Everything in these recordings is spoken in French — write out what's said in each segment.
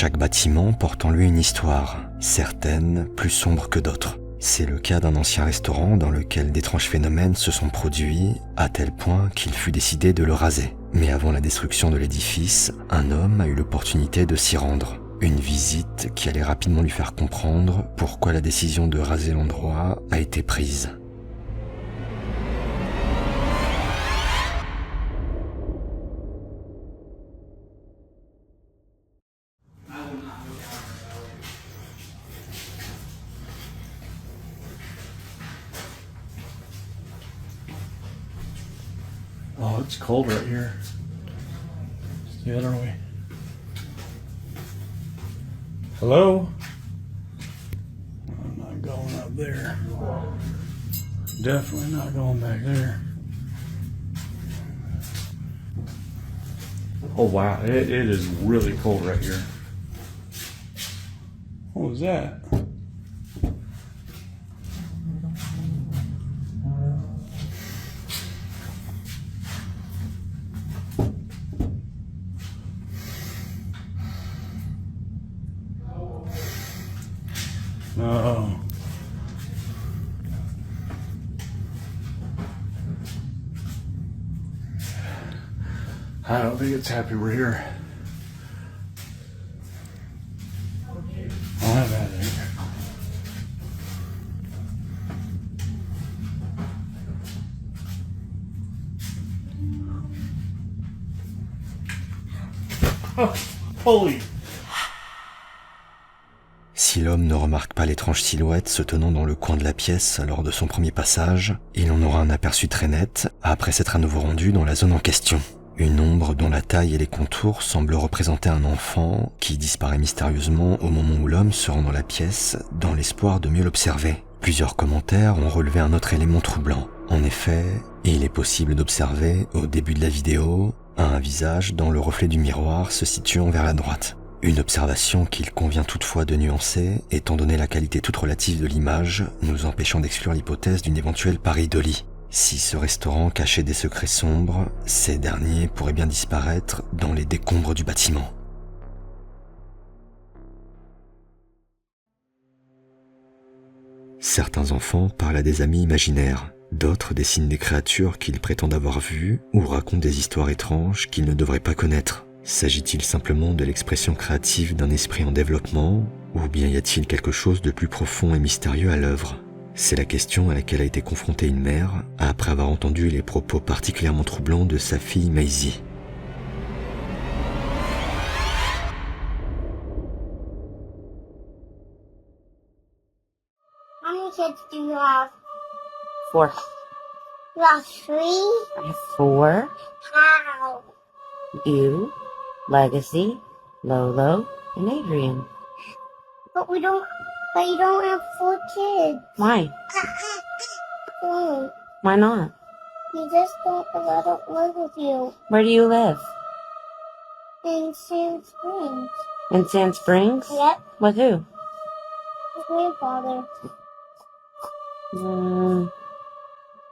Chaque bâtiment porte en lui une histoire, certaines plus sombres que d'autres. C'est le cas d'un ancien restaurant dans lequel d'étranges phénomènes se sont produits à tel point qu'il fut décidé de le raser. Mais avant la destruction de l'édifice, un homme a eu l'opportunité de s'y rendre. Une visite qui allait rapidement lui faire comprendre pourquoi la décision de raser l'endroit a été prise. Oh, it's cold right here. See that, aren't we? Hello? I'm not going up there. Definitely not going back there. Oh wow, it is really cold right here. What was that? Oh. I don't think it's happy we're here. I'll have that there. Oh, holy. Si l'homme ne remarque pas l'étrange silhouette se tenant dans le coin de la pièce lors de son premier passage, il en aura un aperçu très net après s'être à nouveau rendu dans la zone en question. Une ombre dont la taille et les contours semblent représenter un enfant qui disparaît mystérieusement au moment où l'homme se rend dans la pièce dans l'espoir de mieux l'observer. Plusieurs commentaires ont relevé un autre élément troublant. En effet, il est possible d'observer au début de la vidéo un visage dans le reflet du miroir se situant vers la droite. Une observation qu'il convient toutefois de nuancer, étant donné la qualité toute relative de l'image, nous empêchant d'exclure l'hypothèse d'une éventuelle pareidolie. Si ce restaurant cachait des secrets sombres, ces derniers pourraient bien disparaître dans les décombres du bâtiment. Certains enfants parlent à des amis imaginaires, d'autres dessinent des créatures qu'ils prétendent avoir vues ou racontent des histoires étranges qu'ils ne devraient pas connaître. S'agit-il simplement de l'expression créative d'un esprit en développement, ou bien y a-t-il quelque chose de plus profond et mystérieux à l'œuvre? C'est la question à laquelle a été confrontée une mère après avoir entendu les propos particulièrement troublants de sa fille Maisie. How many kids do you have? 4. You have 3? I have 4. How? You, Legacy, Lolo, and Adrian. But you don't have 4 kids. Why? Why? Why not? You just don't, because I don't live with you Where do you live? in Sand Springs. In Sand Springs? Yep, With who? with grandfather.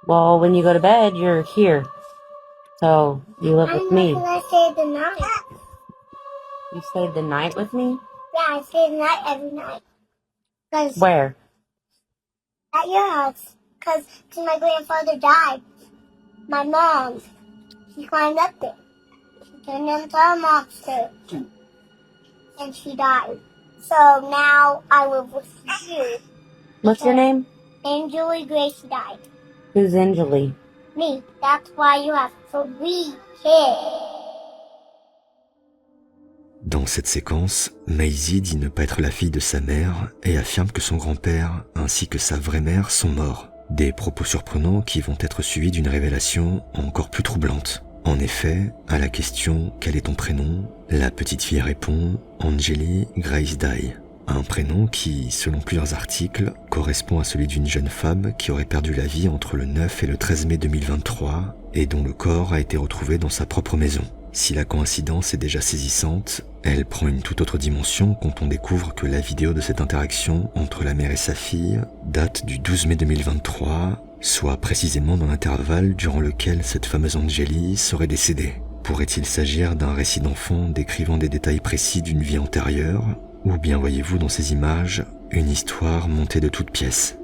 Well, when you go to bed, you're here. So, you live with me. Because I stayed the night. You stayed the night with me? Yeah, I stayed the night every night. Because Where? at your house. Because my grandfather died. My mom, she climbed up there. She turned into a monster. And she died. So now I live with you. What's your name? And Julie Gracie died. Who's Anjali? Me. That's why you have 3 kids. Dans cette séquence, Maisie dit ne pas être la fille de sa mère et affirme que son grand-père ainsi que sa vraie mère sont morts. Des propos surprenants qui vont être suivis d'une révélation encore plus troublante. En effet, à la question « Quel est ton prénom ?», la petite fille répond « Anjali Grace Dye ». Un prénom qui, selon plusieurs articles, correspond à celui d'une jeune femme qui aurait perdu la vie entre le 9 et le 13 mai 2023 et dont le corps a été retrouvé dans sa propre maison. Si la coïncidence est déjà saisissante, elle prend une toute autre dimension quand on découvre que la vidéo de cette interaction entre la mère et sa fille date du 12 mai 2023, soit précisément dans l'intervalle durant lequel cette fameuse Anjali serait décédée. Pourrait-il s'agir d'un récit d'enfant décrivant des détails précis d'une vie antérieure, ou bien voyez-vous dans ces images une histoire montée de toutes pièces?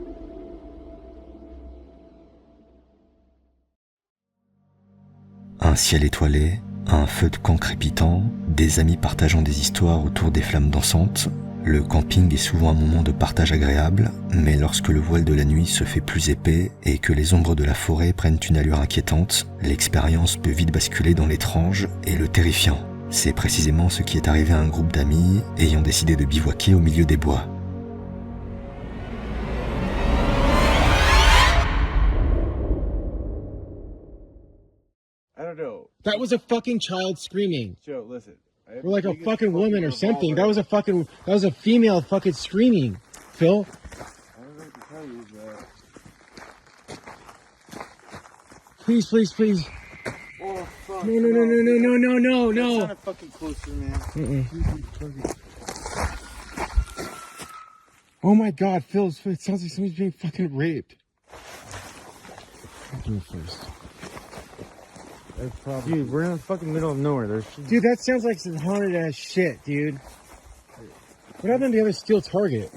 Un ciel étoilé, un feu de camp crépitant, des amis partageant des histoires autour des flammes dansantes. Le camping est souvent un moment de partage agréable, mais lorsque le voile de la nuit se fait plus épais et que les ombres de la forêt prennent une allure inquiétante, l'expérience peut vite basculer dans l'étrange et le terrifiant. C'est précisément ce qui est arrivé à un groupe d'amis ayant décidé de bivouaquer au milieu des bois. I don't know. That was a fucking child screaming. Joe, listen. Or like a fucking woman or something. That was a female fucking screaming. Phil? I don't know what to tell you, but... Please, please, please. Oh, fuck. No. That's not a fucking closer, man. Oh my god, Phil, it sounds like somebody's being fucking raped. I'll do it first. That's probably... Dude, we're in the fucking middle of nowhere. Dude, that sounds like some haunted ass shit, dude. What happened to the other steel target?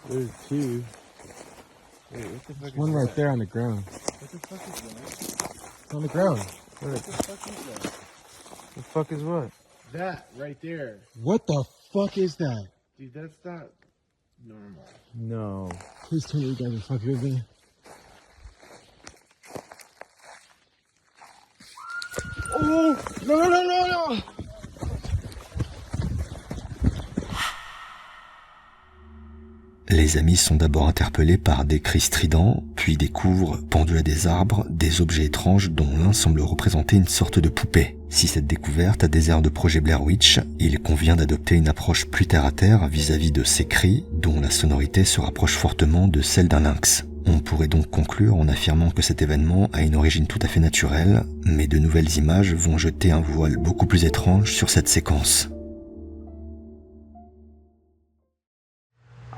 There's two. Wait, what the fuck is One right that? there on the ground. What the fuck is that? It's on the ground. What the fuck is that? The fuck is what? That right there. What the fuck is that? Dude, that's not normal. No. Please tell me you guys are fucking with me. Oh! No! Les amis sont d'abord interpellés par des cris stridents, puis découvrent, pendus à des arbres, des objets étranges dont l'un semble représenter une sorte de poupée. Si cette découverte a des airs de projet Blair Witch, il convient d'adopter une approche plus terre-à-terre vis-à-vis de ces cris, dont la sonorité se rapproche fortement de celle d'un lynx. On pourrait donc conclure en affirmant que cet événement a une origine tout à fait naturelle, mais de nouvelles images vont jeter un voile beaucoup plus étrange sur cette séquence.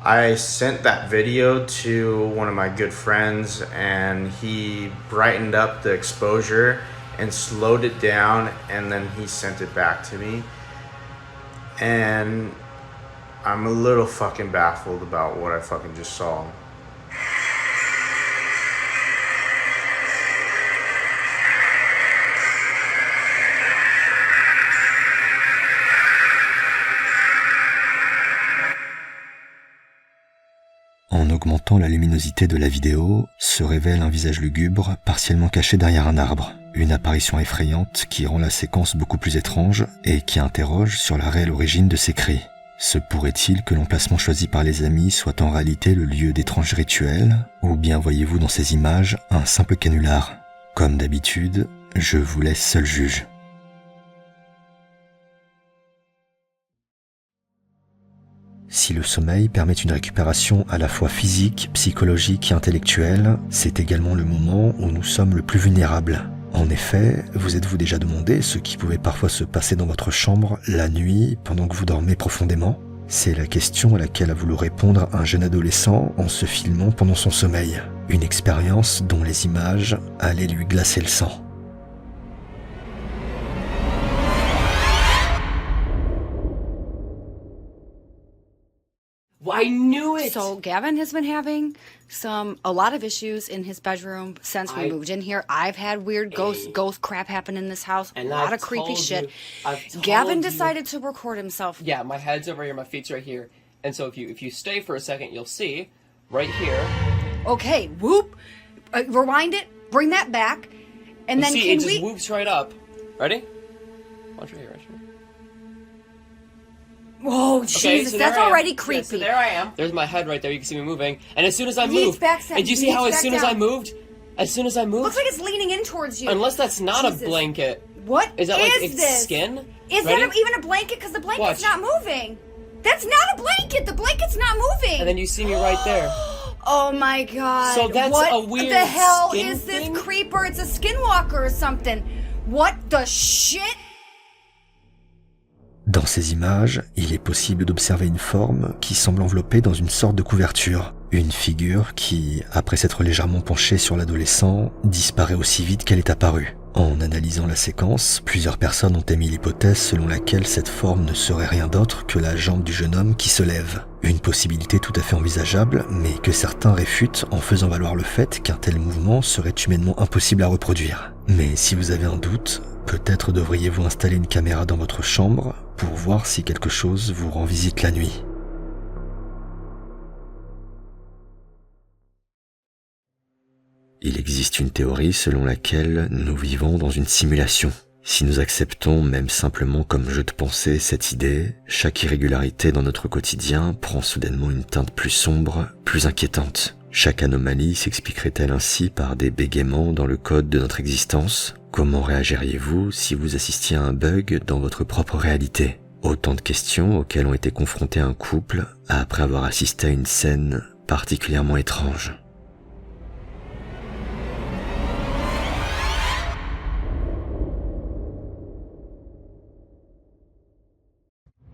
I sent that video to one of my good friends and he brightened up the exposure and slowed it down and then he sent it back to me. And I'm a little fucking baffled about what I fucking just saw. En augmentant la luminosité de la vidéo, se révèle un visage lugubre partiellement caché derrière un arbre. Une apparition effrayante qui rend la séquence beaucoup plus étrange et qui interroge sur la réelle origine de ces cris. Se pourrait-il que l'emplacement choisi par les amis soit en réalité le lieu d'étranges rituels, ou bien voyez-vous dans ces images un simple canular? Comme d'habitude, je vous laisse seul juge. Si le sommeil permet une récupération à la fois physique, psychologique et intellectuelle, c'est également le moment où nous sommes le plus vulnérables. En effet, vous êtes-vous déjà demandé ce qui pouvait parfois se passer dans votre chambre la nuit pendant que vous dormez profondément? C'est la question à laquelle a voulu répondre un jeune adolescent en se filmant pendant son sommeil. Une expérience dont les images allaient lui glacer le sang. I knew it. So Gavin has been having a lot of issues in his bedroom since we moved in here. I've had weird ghost crap happen in this house. And a lot I've of creepy told shit. you- Gavin decided to record himself. Yeah, my head's over here, my feet's right here, and so if you stay for a second, you'll see right here. Okay, whoop. Rewind it. Bring that back. And then see, can it just we? whoops right up. Ready? Watch right here. Whoa, Okay, Jesus, so there that's I am. already Yeah, creepy. so there I am. There's my head right there. You can see me moving. And as soon as I Yeets moved, back, and do you see yeets how as back soon as I down. moved, Looks like it's leaning in towards you. unless that's not Jesus. a blanket. What Is that like is its this? skin? Is Ready? that even a blanket? Because the blanket's Watch. not moving. That's not a blanket. The blanket's not moving. And then you see me right there. Oh my god. So that's what a weird the hell skin is this thing? creeper? It's a skinwalker or something. What the shit? Dans ces images, il est possible d'observer une forme qui semble enveloppée dans une sorte de couverture. Une figure qui, après s'être légèrement penchée sur l'adolescent, disparaît aussi vite qu'elle est apparue. En analysant la séquence, plusieurs personnes ont émis l'hypothèse selon laquelle cette forme ne serait rien d'autre que la jambe du jeune homme qui se lève. Une possibilité tout à fait envisageable, mais que certains réfutent en faisant valoir le fait qu'un tel mouvement serait humainement impossible à reproduire. Mais si vous avez un doute, peut-être devriez-vous installer une caméra dans votre chambre pour voir si quelque chose vous rend visite la nuit. Il existe une théorie selon laquelle nous vivons dans une simulation. Si nous acceptons, même simplement comme jeu de pensée, cette idée, chaque irrégularité dans notre quotidien prend soudainement une teinte plus sombre, plus inquiétante. Chaque anomalie s'expliquerait-elle ainsi par des bégaiements dans le code de notre existence? Comment réagiriez-vous si vous assistiez à un bug dans votre propre réalité? Autant de questions auxquelles ont été confrontés un couple après avoir assisté à une scène particulièrement étrange.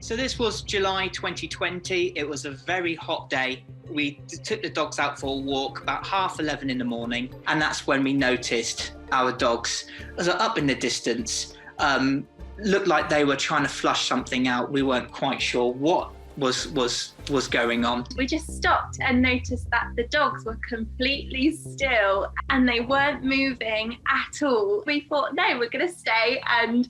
So this was July 2020. It was a very hot day. We took the dogs out for a walk about 11:30 in the morning, and that's when we noticed our dogs up in the distance. Looked like they were trying to flush something out. We weren't quite sure what was going on. We just stopped and noticed that the dogs were completely still and they weren't moving at all. We thought, no, we're going to stay and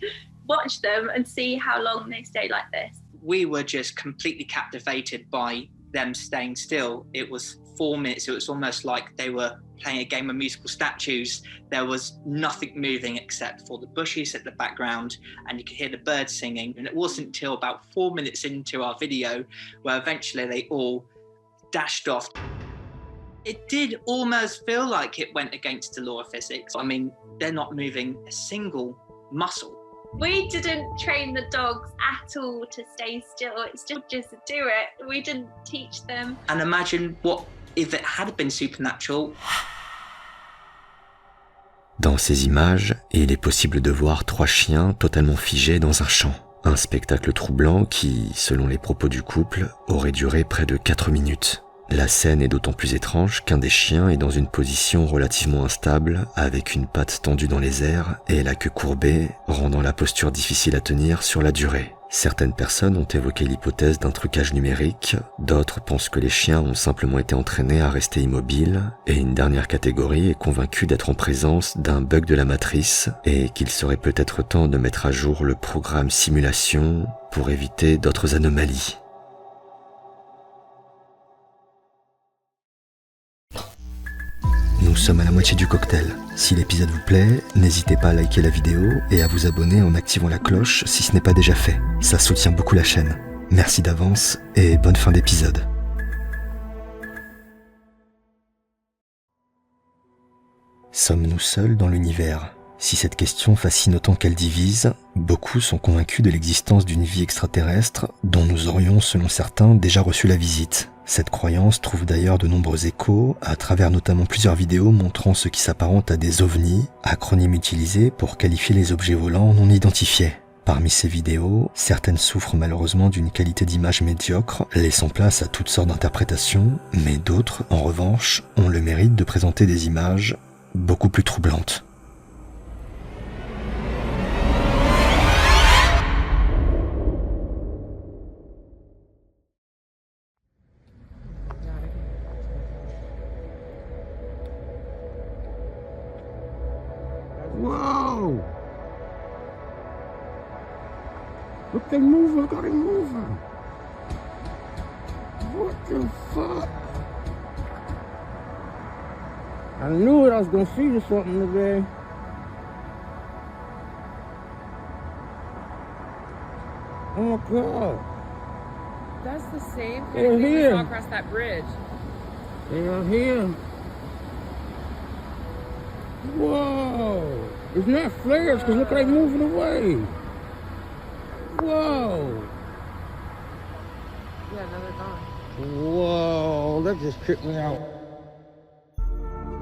watch them and see how long they stay like this. We were just completely captivated by them staying still. It was 4 minutes. It was almost like they were playing a game of musical statues. There was nothing moving except for the bushes at the background, and you could hear the birds singing. And it wasn't until about 4 minutes into our video where eventually they all dashed off. It did almost feel like it went against the law of physics. I mean, they're not moving a single muscle. We didn't train the dogs at all to stay still. It's just to do it. We didn't teach them. And imagine what if it had been supernatural. Dans ces images, il est possible de voir 3 chiens totalement figés dans un champ. Un spectacle troublant qui, selon les propos du couple, aurait duré près de 4 minutes. La scène est d'autant plus étrange qu'un des chiens est dans une position relativement instable, avec une patte tendue dans les airs et la queue courbée, rendant la posture difficile à tenir sur la durée. Certaines personnes ont évoqué l'hypothèse d'un trucage numérique, d'autres pensent que les chiens ont simplement été entraînés à rester immobiles, et une dernière catégorie est convaincue d'être en présence d'un bug de la matrice et qu'il serait peut-être temps de mettre à jour le programme simulation pour éviter d'autres anomalies. Nous sommes à la moitié du cocktail. Si l'épisode vous plaît, n'hésitez pas à liker la vidéo et à vous abonner en activant la cloche si ce n'est pas déjà fait. Ça soutient beaucoup la chaîne. Merci d'avance et bonne fin d'épisode. Sommes-nous seuls dans l'univers ? Si cette question fascine autant qu'elle divise, beaucoup sont convaincus de l'existence d'une vie extraterrestre dont nous aurions, selon certains, déjà reçu la visite. Cette croyance trouve d'ailleurs de nombreux échos, à travers notamment plusieurs vidéos montrant ce qui s'apparente à des ovnis, acronyme utilisé pour qualifier les objets volants non identifiés. Parmi ces vidéos, certaines souffrent malheureusement d'une qualité d'image médiocre, laissant place à toutes sortes d'interprétations, mais d'autres, en revanche, ont le mérite de présenter des images beaucoup plus troublantes. Whoa! Look, they moving. Look how they moving. What the fuck? I knew it. I was gonna see something today. Oh my God! That's the same They're thing we here. saw across that bridge. They are here. Whoa! It's not flares, because look how they moving away. Whoa! Yeah, now they're gone. Whoa, that just tripped me out.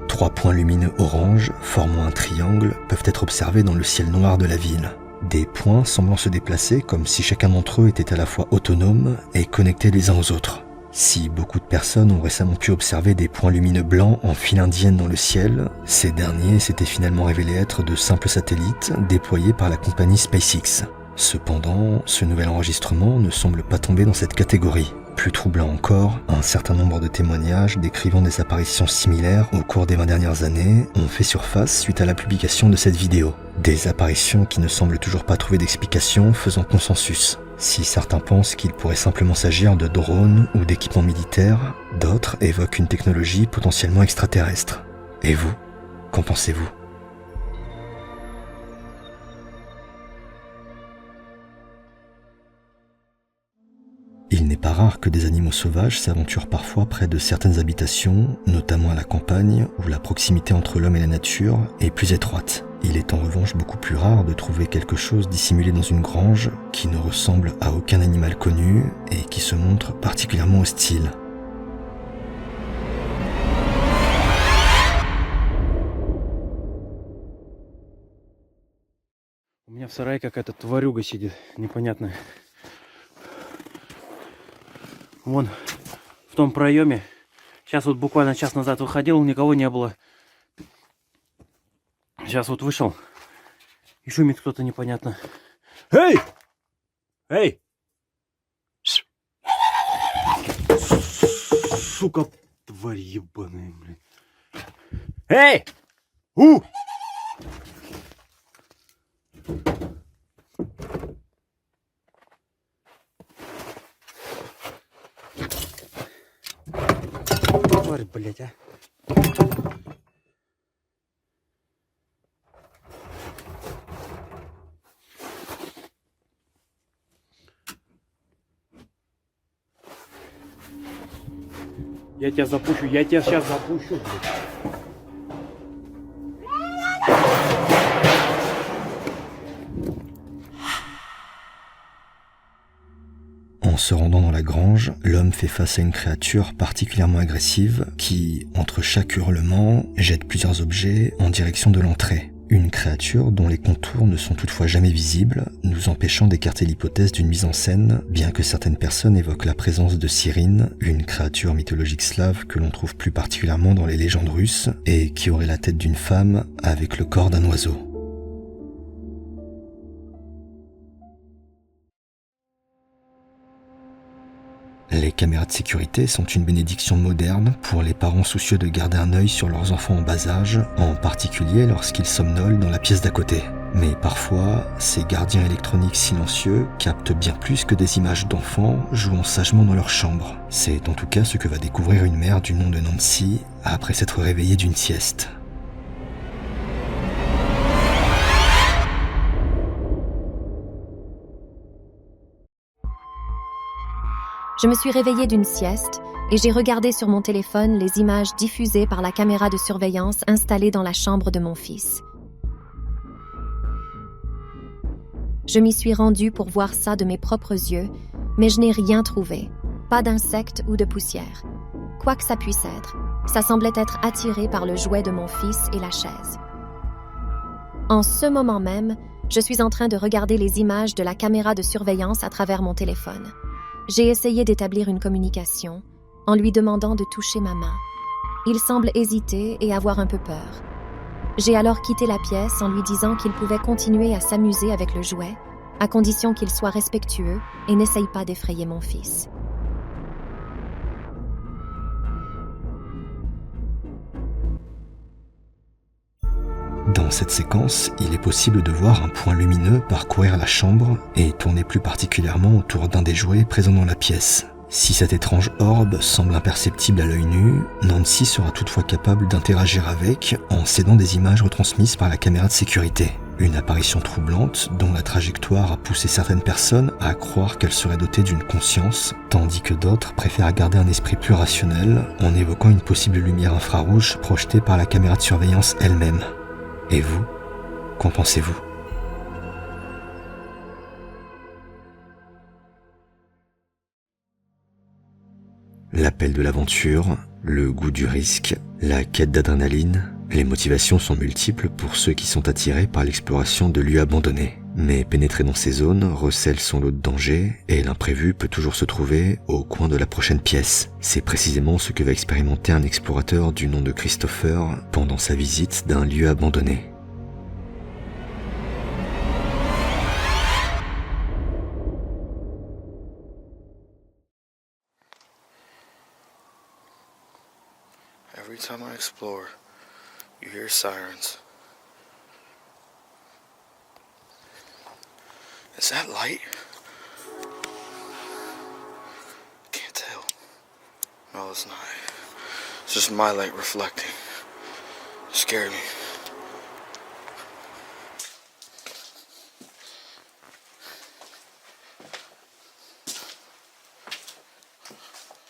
3 points lumineux orange, formant un triangle, peuvent être observés dans le ciel noir de la ville. Des points semblant se déplacer comme si chacun d'entre eux était à la fois autonome et connecté les uns aux autres. Si beaucoup de personnes ont récemment pu observer des points lumineux blancs en file indienne dans le ciel, ces derniers s'étaient finalement révélés être de simples satellites déployés par la compagnie SpaceX. Cependant, ce nouvel enregistrement ne semble pas tomber dans cette catégorie. Plus troublant encore, un certain nombre de témoignages décrivant des apparitions similaires au cours des 20 dernières années ont fait surface suite à la publication de cette vidéo. Des apparitions qui ne semblent toujours pas trouver d'explication faisant consensus. Si certains pensent qu'il pourrait simplement s'agir de drones ou d'équipements militaires, d'autres évoquent une technologie potentiellement extraterrestre. Et vous, qu'en pensez-vous ? Il n'est pas rare que des animaux sauvages s'aventurent parfois près de certaines habitations, notamment à la campagne, où la proximité entre l'homme et la nature est plus étroite. Il est en revanche beaucoup plus rare de trouver quelque chose dissimulé dans une grange qui ne ressemble à aucun animal connu et qui se montre particulièrement hostile. У меня в сарае какая-то тварюга сидит, непонятная. Вон, в том проеме. Сейчас вот буквально час назад выходил, никого не было. Сейчас вот вышел. И шумит кто-то непонятно. Эй! Эй! Сука, тварь ебаная, блин. Эй! Тварь, блядь, а. Я тебя запущу, я тебя сейчас запущу, блядь. En se rendant dans la grange, l'homme fait face à une créature particulièrement agressive qui, entre chaque hurlement, jette plusieurs objets en direction de l'entrée. Une créature dont les contours ne sont toutefois jamais visibles, nous empêchant d'écarter l'hypothèse d'une mise en scène, bien que certaines personnes évoquent la présence de Cyrine, une créature mythologique slave que l'on trouve plus particulièrement dans les légendes russes, et qui aurait la tête d'une femme avec le corps d'un oiseau. Les caméras de sécurité sont une bénédiction moderne pour les parents soucieux de garder un œil sur leurs enfants en bas âge, en particulier lorsqu'ils somnolent dans la pièce d'à côté. Mais parfois, ces gardiens électroniques silencieux captent bien plus que des images d'enfants jouant sagement dans leur chambre. C'est en tout cas ce que va découvrir une mère du nom de Nancy après s'être réveillée d'une sieste. Je me suis réveillée d'une sieste et j'ai regardé sur mon téléphone les images diffusées par la caméra de surveillance installée dans la chambre de mon fils. Je m'y suis rendue pour voir ça de mes propres yeux, mais je n'ai rien trouvé. Pas d'insectes ou de poussière. Quoi que ça puisse être, ça semblait être attiré par le jouet de mon fils et la chaise. En ce moment même, je suis en train de regarder les images de la caméra de surveillance à travers mon téléphone. J'ai essayé d'établir une communication en lui demandant de toucher ma main. Il semble hésiter et avoir un peu peur. J'ai alors quitté la pièce en lui disant qu'il pouvait continuer à s'amuser avec le jouet, à condition qu'il soit respectueux et n'essaye pas d'effrayer mon fils. Dans cette séquence, il est possible de voir un point lumineux parcourir la chambre et tourner plus particulièrement autour d'un des jouets présents dans la pièce. Si cette étrange orbe semble imperceptible à l'œil nu, Nancy sera toutefois capable d'interagir avec en cédant des images retransmises par la caméra de sécurité. Une apparition troublante dont la trajectoire a poussé certaines personnes à croire qu'elle serait dotée d'une conscience, tandis que d'autres préfèrent garder un esprit plus rationnel en évoquant une possible lumière infrarouge projetée par la caméra de surveillance elle-même. Et vous, qu'en pensez-vous ? L'appel de l'aventure, le goût du risque, la quête d'adrénaline, les motivations sont multiples pour ceux qui sont attirés par l'exploration de lieux abandonnés. Mais pénétrer dans ces zones recèle son lot de dangers et l'imprévu peut toujours se trouver au coin de la prochaine pièce. C'est précisément ce que va expérimenter un explorateur du nom de Christopher pendant sa visite d'un lieu abandonné. Every time I explore, you hear sirens. Is that light? Can't tell. No, it's not. It's just my light reflecting. It scared me.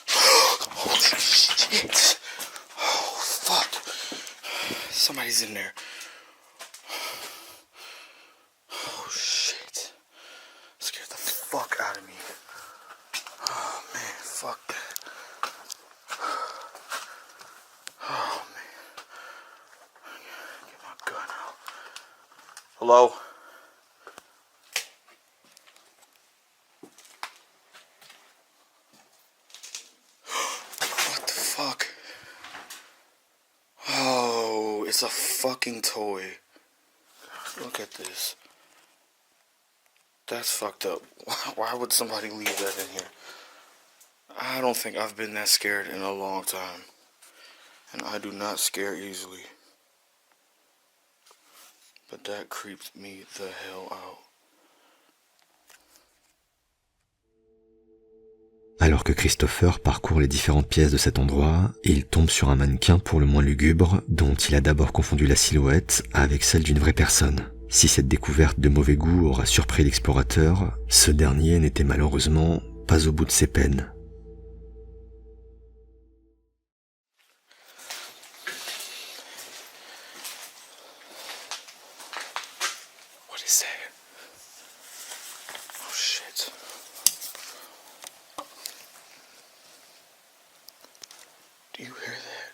Holy shit! Oh, fuck. Somebody's in there. Oh, shit. Scared the fuck out of me. Oh, man, fuck that. Oh, man. Get my gun out. Hello? What the fuck? Oh, it's a fucking toy. Look at this. That's fucked up. Why would somebody leave that in here? I don't think I've been that scared in a long time. And I do not scare easily. But that creeped me the hell out. Alors que Christopher parcourt les différentes pièces de cet endroit, il tombe sur un mannequin pour le moins lugubre, dont il a d'abord confondu la silhouette avec celle d'une vraie personne. Si cette découverte de mauvais goût aura surpris l'explorateur, ce dernier n'était malheureusement pas au bout de ses peines. What is that? Oh shit. Do you hear that?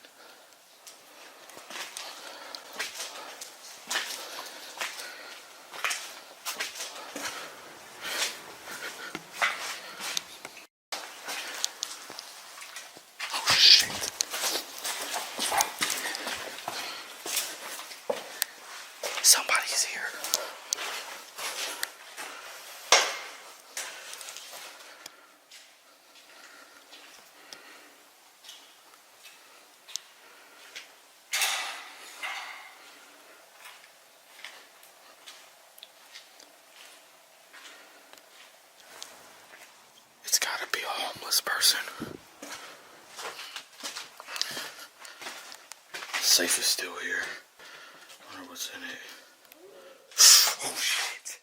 Oh shit. Somebody's here. It's gotta be a homeless person. Safe is still here. Wonder what's in it. Oh shit.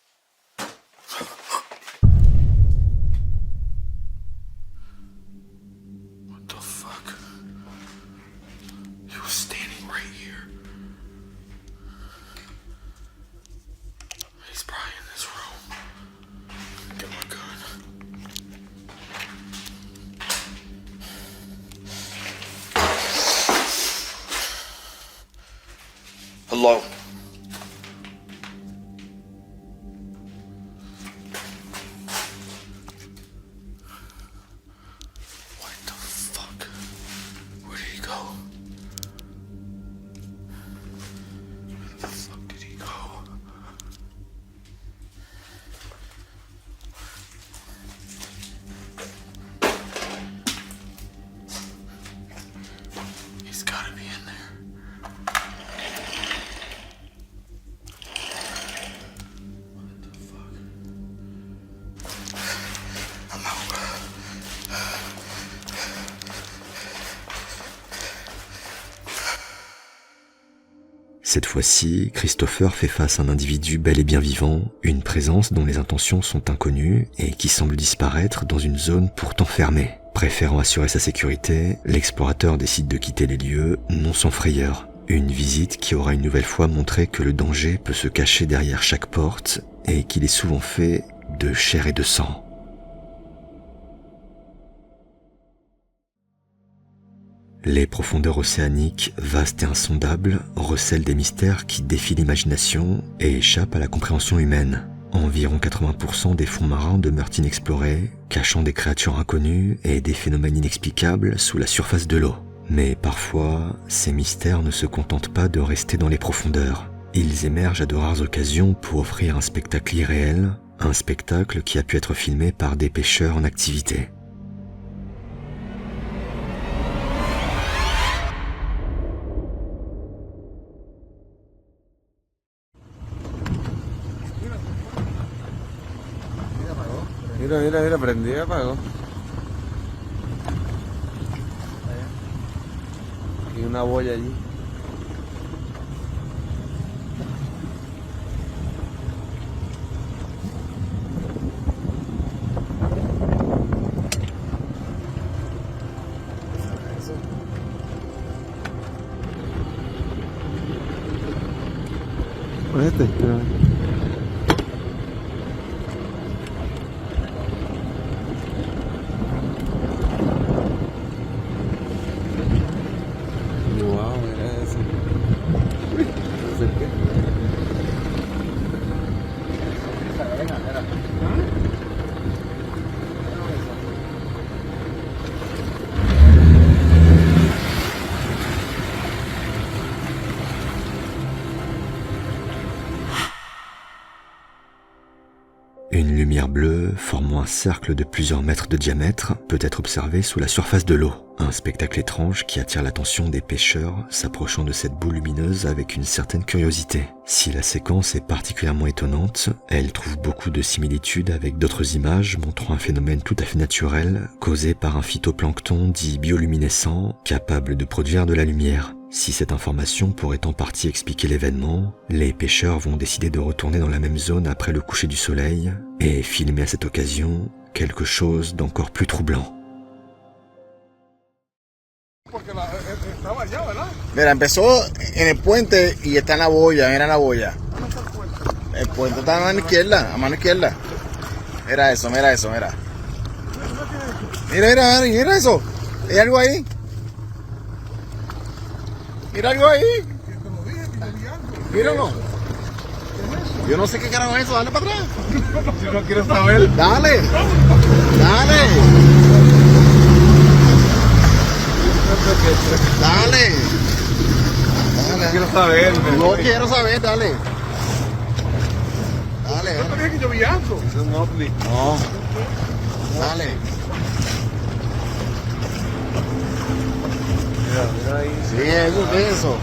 What the fuck? He was standing right here. He's probably in this room. Get my gun. Hello? What the fuck? Where did he go? Where the fuck did he go? He's gotta be in there. What the fuck? I'm out. Cette fois-ci, Christopher fait face à un individu bel et bien vivant, une présence dont les intentions sont inconnues et qui semble disparaître dans une zone pourtant fermée. Préférant assurer sa sécurité, l'explorateur décide de quitter les lieux, non sans frayeur. Une visite qui aura une nouvelle fois montré que le danger peut se cacher derrière chaque porte et qu'il est souvent fait de chair et de sang. Les profondeurs océaniques, vastes et insondables, recèlent des mystères qui défient l'imagination et échappent à la compréhension humaine. En Environ 80% des fonds marins demeurent inexplorés, cachant des créatures inconnues et des phénomènes inexplicables sous la surface de l'eau. Mais parfois, ces mystères ne se contentent pas de rester dans les profondeurs. Ils émergent à de rares occasions pour offrir un spectacle irréel, un spectacle qui a pu être filmé par des pêcheurs en activité. Mira, prendí y apagó. Y una boya allí. Mira. Wow, mira eso. Uy, no sé qué. Une lumière bleue, formant un cercle de plusieurs mètres de diamètre, peut être observée sous la surface de l'eau. Un spectacle étrange qui attire l'attention des pêcheurs, s'approchant de cette boule lumineuse avec une certaine curiosité. Si la séquence est particulièrement étonnante, elle trouve beaucoup de similitudes avec d'autres images montrant un phénomène tout à fait naturel, causé par un phytoplancton dit bioluminescent, capable de produire de la lumière. Si cette information pourrait en partie expliquer l'événement, les pêcheurs vont décider de retourner dans la même zone après le coucher du soleil et filmer à cette occasion quelque chose d'encore plus troublant. Mira, empezó en el puente y está en la boya, mira la boya. El puente está a mano izquierda, Mira eso. Mira eso. Hay algo ahí. Mira algo ahí. Míralo. Yo no sé qué carajo es eso, dale para atrás. Si no quieres saber. Dale. No quiero saber. No quiero saber, dale. No te dije que yo vi algo. Es un ovni. No. Dale. Mira ahí. Sí, eso es eso.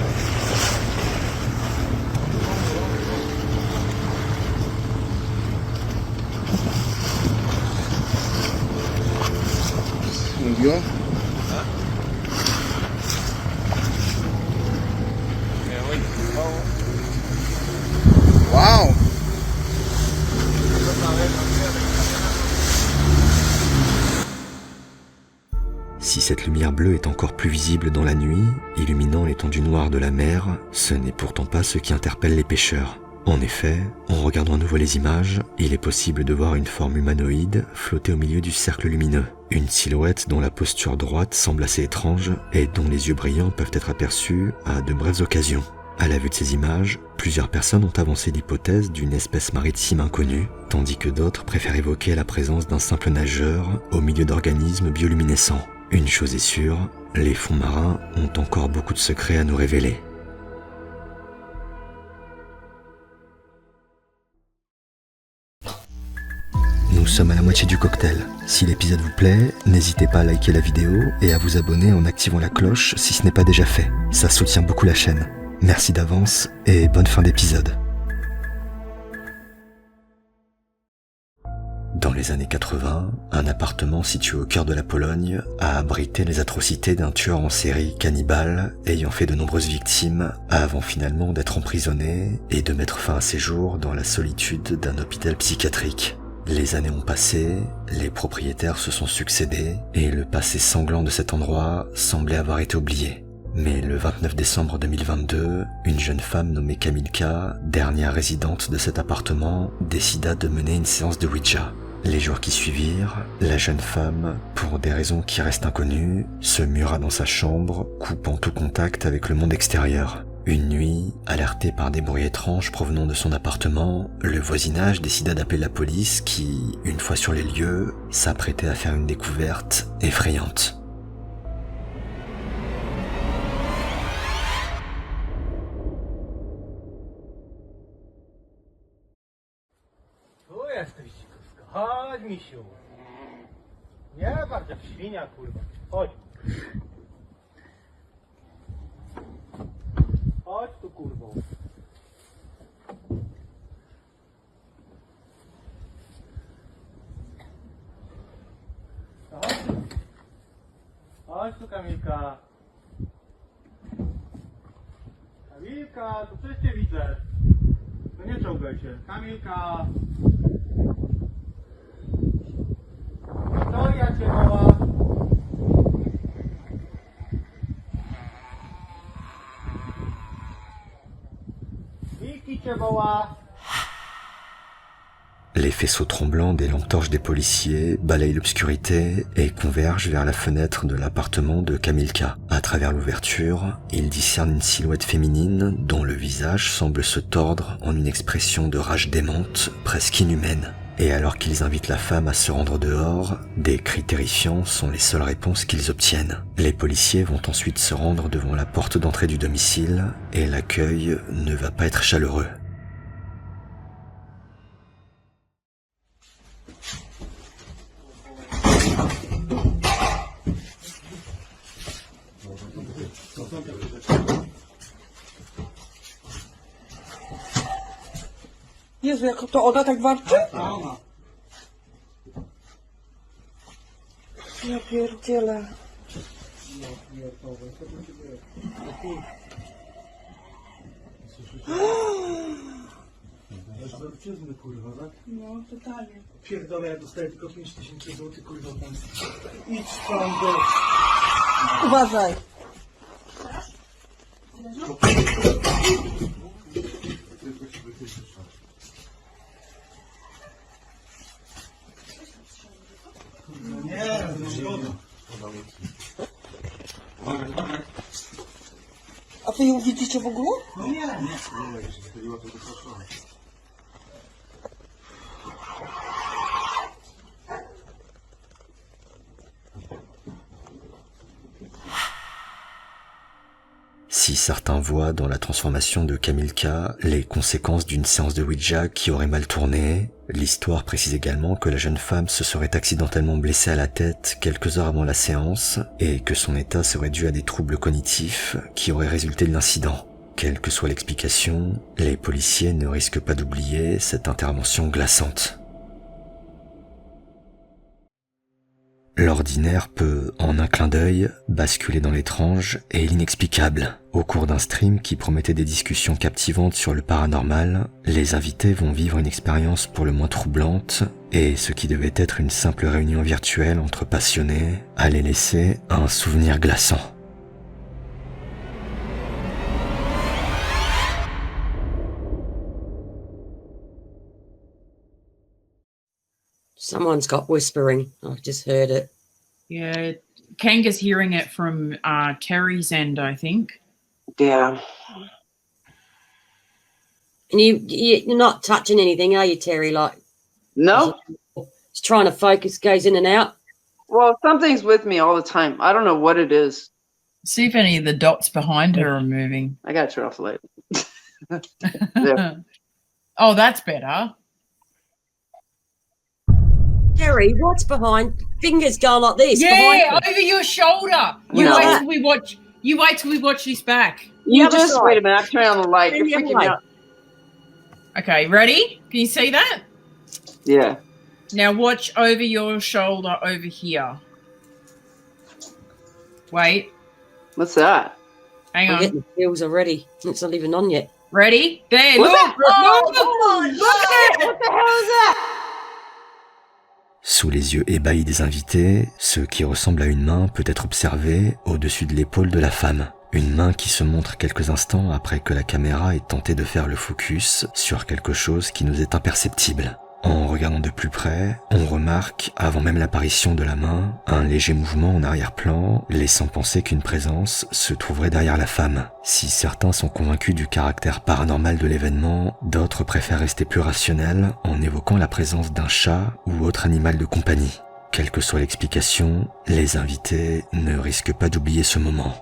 ¿Murió? Wow. Si cette lumière bleue est encore plus visible dans la nuit, illuminant l'étendue noire de la mer, ce n'est pourtant pas ce qui interpelle les pêcheurs. En effet, en regardant à nouveau les images, il est possible de voir une forme humanoïde flotter au milieu du cercle lumineux. Une silhouette dont la posture droite semble assez étrange et dont les yeux brillants peuvent être aperçus à de brèves occasions. À la vue de ces images, plusieurs personnes ont avancé l'hypothèse d'une espèce maritime inconnue, tandis que d'autres préfèrent évoquer la présence d'un simple nageur au milieu d'organismes bioluminescents. Une chose est sûre, les fonds marins ont encore beaucoup de secrets à nous révéler. Nous sommes à la moitié du cocktail. Si l'épisode vous plaît, n'hésitez pas à liker la vidéo et à vous abonner en activant la cloche si ce n'est pas déjà fait. Ça soutient beaucoup la chaîne. Merci d'avance et bonne fin d'épisode. Dans les années 80, un appartement situé au cœur de la Pologne a abrité les atrocités d'un tueur en série cannibale ayant fait de nombreuses victimes avant finalement d'être emprisonné et de mettre fin à ses jours dans la solitude d'un hôpital psychiatrique. Les années ont passé, les propriétaires se sont succédés et le passé sanglant de cet endroit semblait avoir été oublié. Mais le 29 décembre 2022, une jeune femme nommée Kamilka, dernière résidente de cet appartement, décida de mener une séance de Ouija. Les jours qui suivirent, la jeune femme, pour des raisons qui restent inconnues, se mura dans sa chambre, coupant tout contact avec le monde extérieur. Une nuit, alerté par des bruits étranges provenant de son appartement, le voisinage décida d'appeler la police qui, une fois sur les lieux, s'apprêtait à faire une découverte effrayante. Chodź, misiu. Nie bardzo jak świnia, kurwa. Chodź. Chodź tu, kurwo. Chodź tu. Chodź tu, Kamilka. Kamilka, to coś cię widzę. No nie czołgaj się. Kamilka. To ja cię woła. Wiki cię woła. Les faisceaux tremblants des lampes torches des policiers balayent l'obscurité et convergent vers la fenêtre de l'appartement de Kamilka. À travers l'ouverture, ils discernent une silhouette féminine dont le visage semble se tordre en une expression de rage démente, presque inhumaine. Et alors qu'ils invitent la femme à se rendre dehors, des cris terrifiants sont les seules réponses qu'ils obtiennent. Les policiers vont ensuite se rendre devant la porte d'entrée du domicile et l'accueil ne va pas être chaleureux. Jezu, jak to ona tak warczy? Ja pierdzielę. Egzorcyzmy, kurwa, tak? No, totalnie. Pierdolę, ja dostaję tylko 5000 zł, kurwa, tam. Idź tam do... Uważaj. Nie, to szkoda. A wy ją widzicie w ogóle? No nie. Si certains voient dans la transformation de Kamilka les conséquences d'une séance de Ouija qui aurait mal tourné, l'histoire précise également que la jeune femme se serait accidentellement blessée à la tête quelques heures avant la séance et que son état serait dû à des troubles cognitifs qui auraient résulté de l'incident. Quelle que soit l'explication, les policiers ne risquent pas d'oublier cette intervention glaçante. L'ordinaire peut, en un clin d'œil, basculer dans l'étrange et l'inexplicable. Au cours d'un stream qui promettait des discussions captivantes sur le paranormal, les invités vont vivre une expérience pour le moins troublante et ce qui devait être une simple réunion virtuelle entre passionnés allait laisser un souvenir glaçant. Someone's got whispering. I just heard it. Yeah, Kanga's hearing it from Terry's end, I think. Yeah. And you're not touching anything, are you, Terry? Like, No. Just trying to focus, goes in and out. Well, something's with me all the time. I don't know what it is. See if any of the dots behind her are moving. I gotta turn off the light. There. Oh, that's better. Terry, what's behind? Fingers going like this. Yeah, behind over your shoulder. You know wait that? till we watch. You wait till we watch this back. You other just side. wait a minute. I'm turning on the light. You're Turn the freaking other me way. out. Okay, ready? Can you see that? Yeah. Now watch over your shoulder over here. Wait. What's that? Hang I'm on. getting the feels already. It's not even on yet. Ready? There. What's Look. that? Oh, Look at it. What the hell is that? Sous les yeux ébahis des invités, ce qui ressemble à une main peut être observé au-dessus de l'épaule de la femme. Une main qui se montre quelques instants après que la caméra ait tenté de faire le focus sur quelque chose qui nous est imperceptible. En regardant de plus près, on remarque, avant même l'apparition de la main, un léger mouvement en arrière-plan, laissant penser qu'une présence se trouverait derrière la femme. Si certains sont convaincus du caractère paranormal de l'événement, d'autres préfèrent rester plus rationnels en évoquant la présence d'un chat ou autre animal de compagnie. Quelle que soit l'explication, les invités ne risquent pas d'oublier ce moment.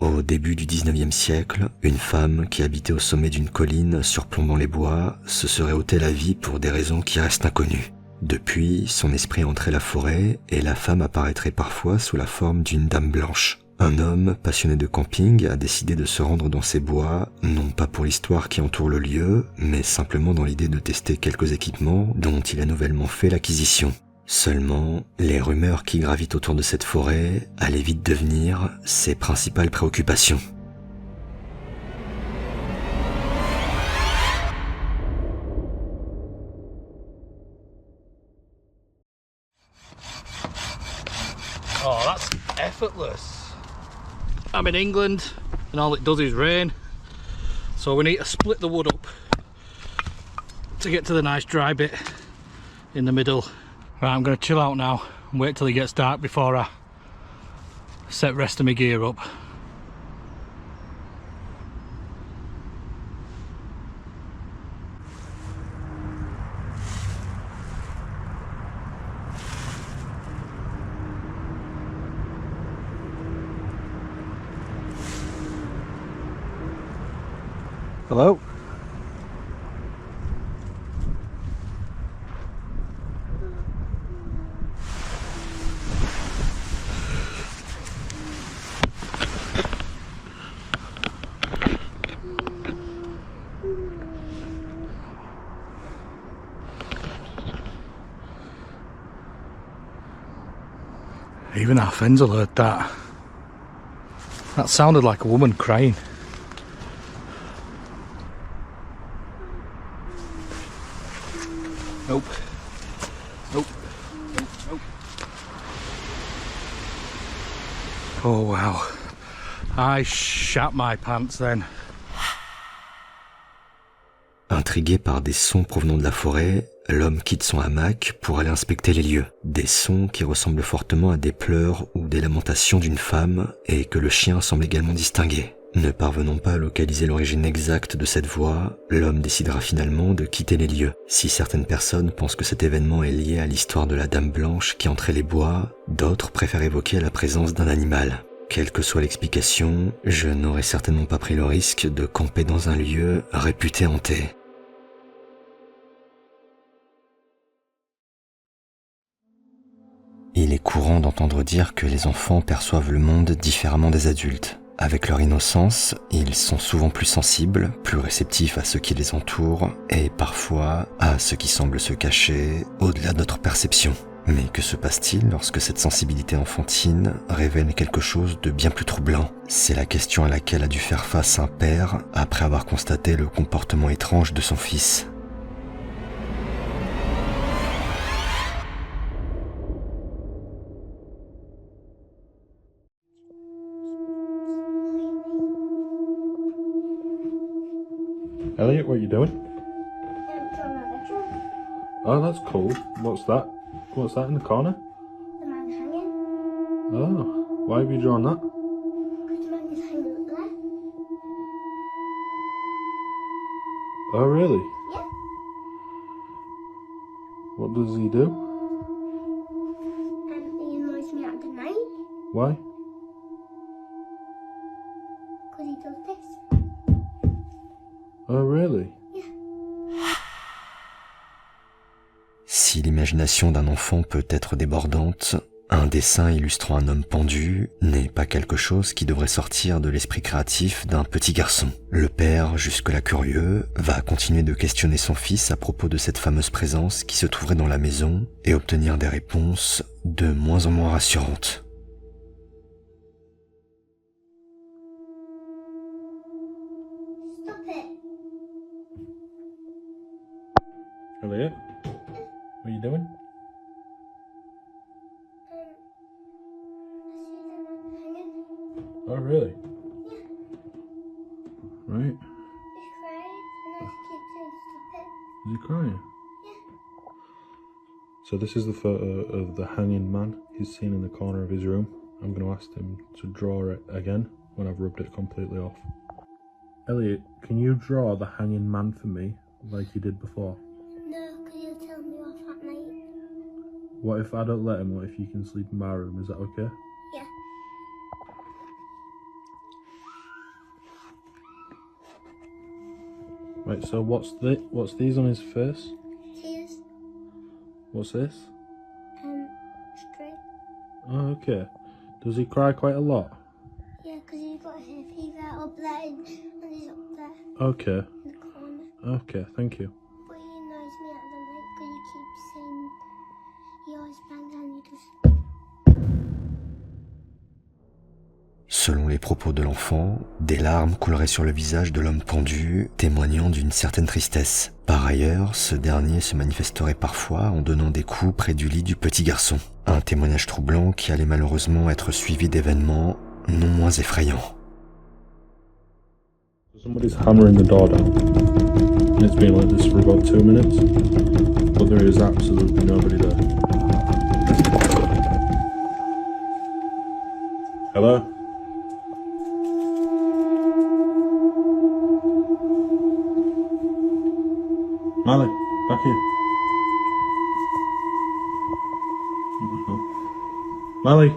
Au début du 19e siècle, une femme qui habitait au sommet d'une colline surplombant les bois se serait ôté la vie pour des raisons qui restent inconnues. Depuis, son esprit entrait la forêt et la femme apparaîtrait parfois sous la forme d'une dame blanche. Un homme passionné de camping a décidé de se rendre dans ces bois, non pas pour l'histoire qui entoure le lieu, mais simplement dans l'idée de tester quelques équipements dont il a nouvellement fait l'acquisition. Seulement, les rumeurs qui gravitent autour de cette forêt allaient vite devenir ses principales préoccupations. Oh, that's effortless. I'm in England and all it does is rain. So we need to split the wood up to get to the nice dry bit in the middle. Right, I'm going to chill out now and wait till it gets dark before I set rest of my gear up. Hello? Even our friends will heard that. That sounded like a woman crying. Nope. Nope. Nope. Nope. Oh wow. I shat my pants then. Intrigué par des sons provenant de la forêt, l'homme quitte son hamac pour aller inspecter les lieux. Des sons qui ressemblent fortement à des pleurs ou des lamentations d'une femme et que le chien semble également distinguer. Ne parvenant pas à localiser l'origine exacte de cette voix, l'homme décidera finalement de quitter les lieux. Si certaines personnes pensent que cet événement est lié à l'histoire de la dame blanche qui entrait les bois, d'autres préfèrent évoquer la présence d'un animal. Quelle que soit l'explication, je n'aurais certainement pas pris le risque de camper dans un lieu réputé hanté. Il est courant d'entendre dire que les enfants perçoivent le monde différemment des adultes. Avec leur innocence, ils sont souvent plus sensibles, plus réceptifs à ce qui les entoure et parfois à ce qui semble se cacher au-delà de notre perception. Mais que se passe-t-il lorsque cette sensibilité enfantine révèle quelque chose de bien plus troublant? C'est la question à laquelle a dû faire face un père après avoir constaté le comportement étrange de son fils. Elliot, what are you doing? Oh, that's cool. What's that? What's that in the corner? The man hanging. Oh, why have you drawn that? Because the man is hanging up there. Oh, really? Yeah. What does he do? He annoys me at the night. Why? Because he does this. Oh, really? Si l'imagination d'un enfant peut être débordante, un dessin illustrant un homme pendu n'est pas quelque chose qui devrait sortir de l'esprit créatif d'un petit garçon. Le père, jusque-là curieux, va continuer de questionner son fils à propos de cette fameuse présence qui se trouverait dans la maison et obtenir des réponses de moins en moins rassurantes. Stop it. Elliot, what are you doing? I see the man hanging. Oh, really? Yeah. Right. he crying? So this is the photo of the hanging man he's seen in the corner of his room. I'm going to ask him to draw it again when I've rubbed it completely off. Elliot, can you draw the hanging man for me like you did before? No, because you'll tell me off at night. What if I don't let him? What if you can sleep in my room? Is that okay? Yeah. Right, so what's these on his face? Tears. What's this? Straight. Oh, okay. Does he cry quite a lot? Yeah, because he's got hay fever up there and he's up there Okay. in the corner. Okay, thank you. But he annoys me at the night because he keeps saying he always bangs and he just... Selon les propos de l'enfant, des larmes couleraient sur le visage de l'homme pendu, témoignant d'une certaine tristesse. Par ailleurs, ce dernier se manifesterait parfois en donnant des coups près du lit du petit garçon. Un témoignage troublant qui allait malheureusement être suivi d'événements non moins effrayants. Somebody's hammering the door down. And it's been like this for about 2 minutes. But there is absolutely nobody there. Hello? Malik, back here. Malik.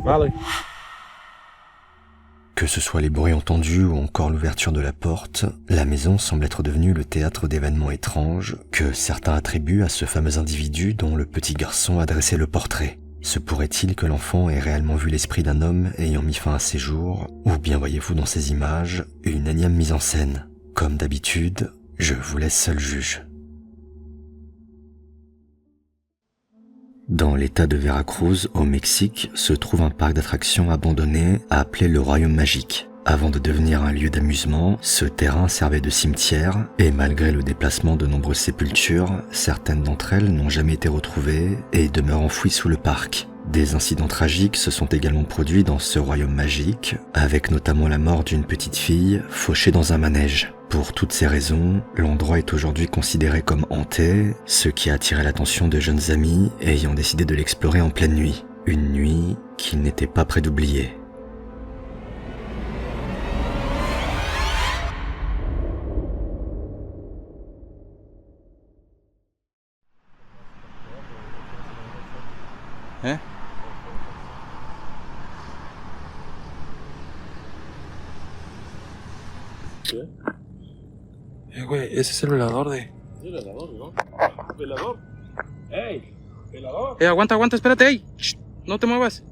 Malik. Que ce soit les bruits entendus ou encore l'ouverture de la porte, la maison semble être devenue le théâtre d'événements étranges que certains attribuent à ce fameux individu dont le petit garçon a dressé le portrait. Se pourrait-il que l'enfant ait réellement vu l'esprit d'un homme ayant mis fin à ses jours, ou bien voyez-vous dans ces images une énième mise en scène? Comme d'habitude, je vous laisse seul juge. Dans l'état de Veracruz, au Mexique, se trouve un parc d'attractions abandonné appelé le Royaume Magique. Avant de devenir un lieu d'amusement, ce terrain servait de cimetière et malgré le déplacement de nombreuses sépultures, certaines d'entre elles n'ont jamais été retrouvées et demeurent enfouies sous le parc. Des incidents tragiques se sont également produits dans ce royaume magique, avec notamment la mort d'une petite fille fauchée dans un manège. Pour toutes ces raisons, l'endroit est aujourd'hui considéré comme hanté, ce qui a attiré l'attention de jeunes amis ayant décidé de l'explorer en pleine nuit. Une nuit qu'ils n'étaient pas près d'oublier. ¿Eh? ¿Qué? Güey, ese es el velador de... Sí, velador, ¿no? ¿Velador? ¡Ey! ¿Velador? Aguanta, espérate, ey. Shh, no te muevas.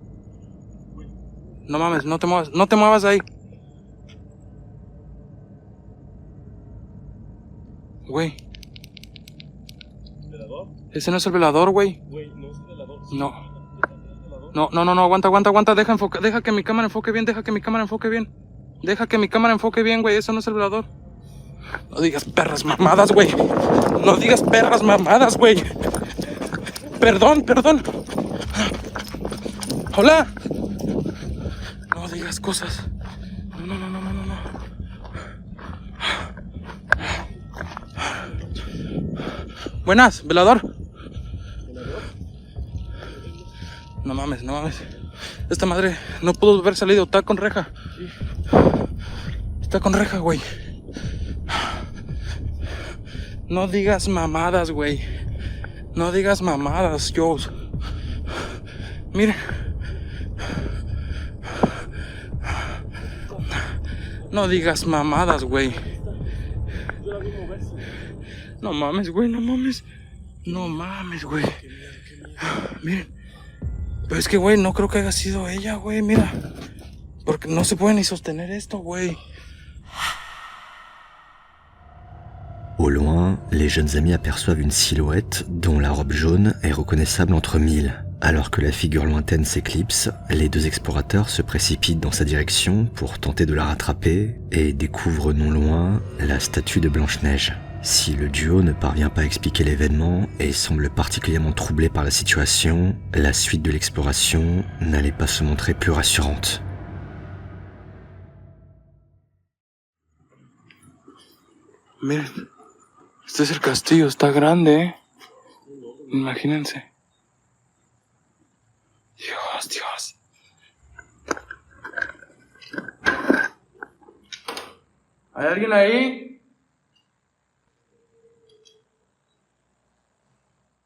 No mames, no te muevas de ahí. Güey. ¿Velador? Ese no es el velador, güey. Güey, no es el velador. No. No, aguanta, deja que mi cámara enfoque bien, Deja que mi cámara enfoque bien, güey, eso no es el velador. No digas perras mamadas, güey. No digas perras mamadas, güey. Perdón. Hola. No digas cosas. No. Buenas, velador. No mames. Esta madre no pudo haber salido, está con reja. Está con reja, güey. No digas mamadas, güey. No digas mamadas, Joe. Mire. No digas mamadas, güey. No mames, güey, no mames. No mames, güey. Miren. Pero es que, güey, no creo que haya sido ella, güey, mira. Porque no se puede ni sostener esto, güey. Au loin, les jeunes amis aperçoivent une silhouette dont la robe jaune est reconnaissable entre mille. Alors que la figure lointaine s'éclipse, les deux explorateurs se précipitent dans sa direction pour tenter de la rattraper et découvrent non loin la statue de Blanche-Neige. Si le duo ne parvient pas à expliquer l'événement et semble particulièrement troublé par la situation, la suite de l'exploration n'allait pas se montrer plus rassurante. Miren, este es el castillo, está grande, ¿eh? Imagínense. Dios, Dios. ¿Hay alguien ahí?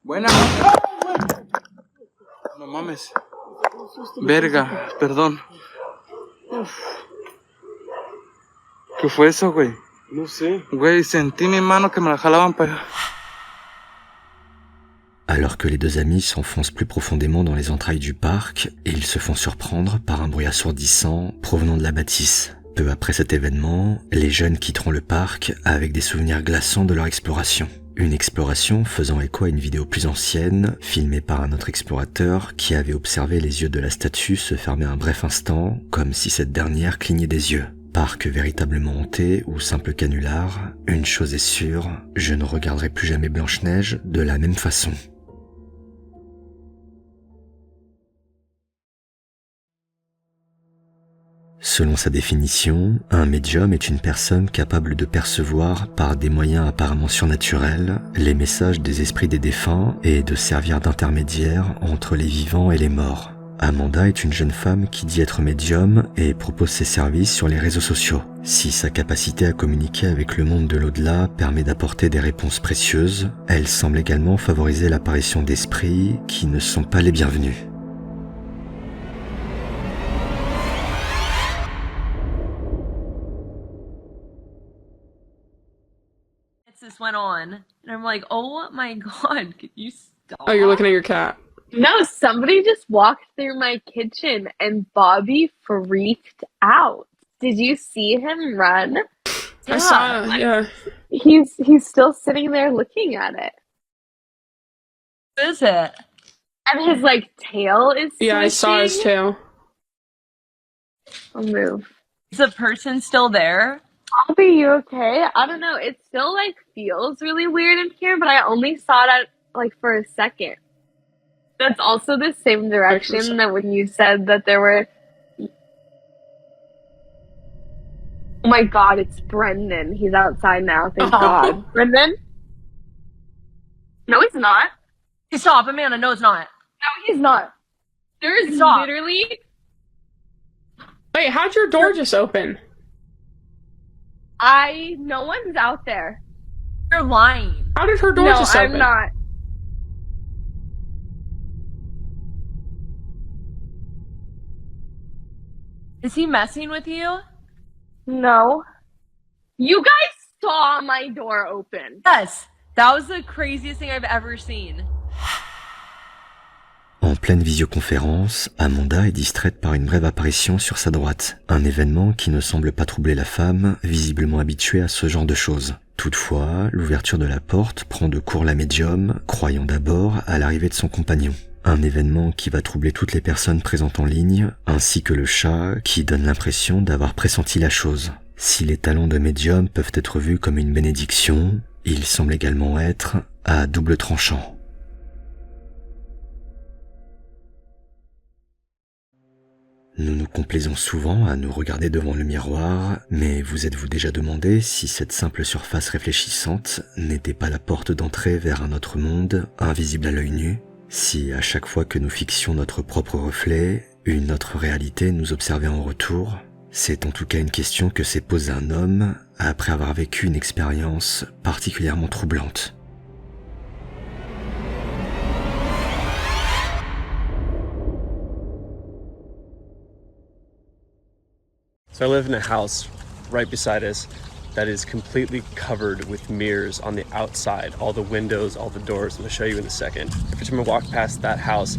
Buena. No mames. Verga, perdón. ¿Qué fue eso, güey? No sé. Güey, sentí mi mano que me la jalaban para allá. Alors que les deux amis s'enfoncent plus profondément dans les entrailles du parc, ils se font surprendre par un bruit assourdissant provenant de la bâtisse. Peu après cet événement, les jeunes quitteront le parc avec des souvenirs glaçants de leur exploration. Une exploration faisant écho à une vidéo plus ancienne, filmée par un autre explorateur qui avait observé les yeux de la statue se fermer un bref instant, comme si cette dernière clignait des yeux. Parc véritablement hanté ou simple canular, une chose est sûre, je ne regarderai plus jamais Blanche-Neige de la même façon. Selon sa définition, un médium est une personne capable de percevoir par des moyens apparemment surnaturels les messages des esprits des défunts et de servir d'intermédiaire entre les vivants et les morts. Amanda est une jeune femme qui dit être médium et propose ses services sur les réseaux sociaux. Si sa capacité à communiquer avec le monde de l'au-delà permet d'apporter des réponses précieuses, elle semble également favoriser l'apparition d'esprits qui ne sont pas les bienvenus. This went on, and I'm like, oh my god, could you stop? Oh, you're looking at your cat. No, somebody just walked through my kitchen and Bobby freaked out. Did you see him run? I saw, yeah. He's still sitting there looking at it. What is it? And his like tail is Yeah, I saw his swishing. tail. I'll move. Is the person still there? Bobby, you okay? I don't know. It still like feels really weird in here, but I only saw it like for a second. That's also the same direction that when you said that there were. Oh my god, it's Brendan. He's outside now. Thank God. Brendan? No, he's not. Stop, Amanda. No, it's not. No, he's not. There's Stop. literally. Wait, how'd your door just open? No one's out there. You're lying. How did her door just open? No, I'm not. Is he messing with you? No. You guys saw my door open. Yes. That was the craziest thing I've ever seen. En pleine visioconférence, Amanda est distraite par une brève apparition sur sa droite, un événement qui ne semble pas troubler la femme, visiblement habituée à ce genre de choses. Toutefois, l'ouverture de la porte prend de court la médium, croyant d'abord à l'arrivée de son compagnon. Un événement qui va troubler toutes les personnes présentes en ligne, ainsi que le chat qui donne l'impression d'avoir pressenti la chose. Si les talents de médium peuvent être vus comme une bénédiction, ils semblent également être à double tranchant. Nous nous complaisons souvent à nous regarder devant le miroir, mais vous êtes-vous déjà demandé si cette simple surface réfléchissante n'était pas la porte d'entrée vers un autre monde, invisible à l'œil nu? Si à chaque fois que nous fixions notre propre reflet, une autre réalité nous observait en retour? C'est en tout cas une question que s'est posée un homme après avoir vécu une expérience particulièrement troublante. So I live in a house right beside us that is completely covered with mirrors on the outside, all the windows, all the doors. I'm gonna show you in a second. Every time I walk past that house,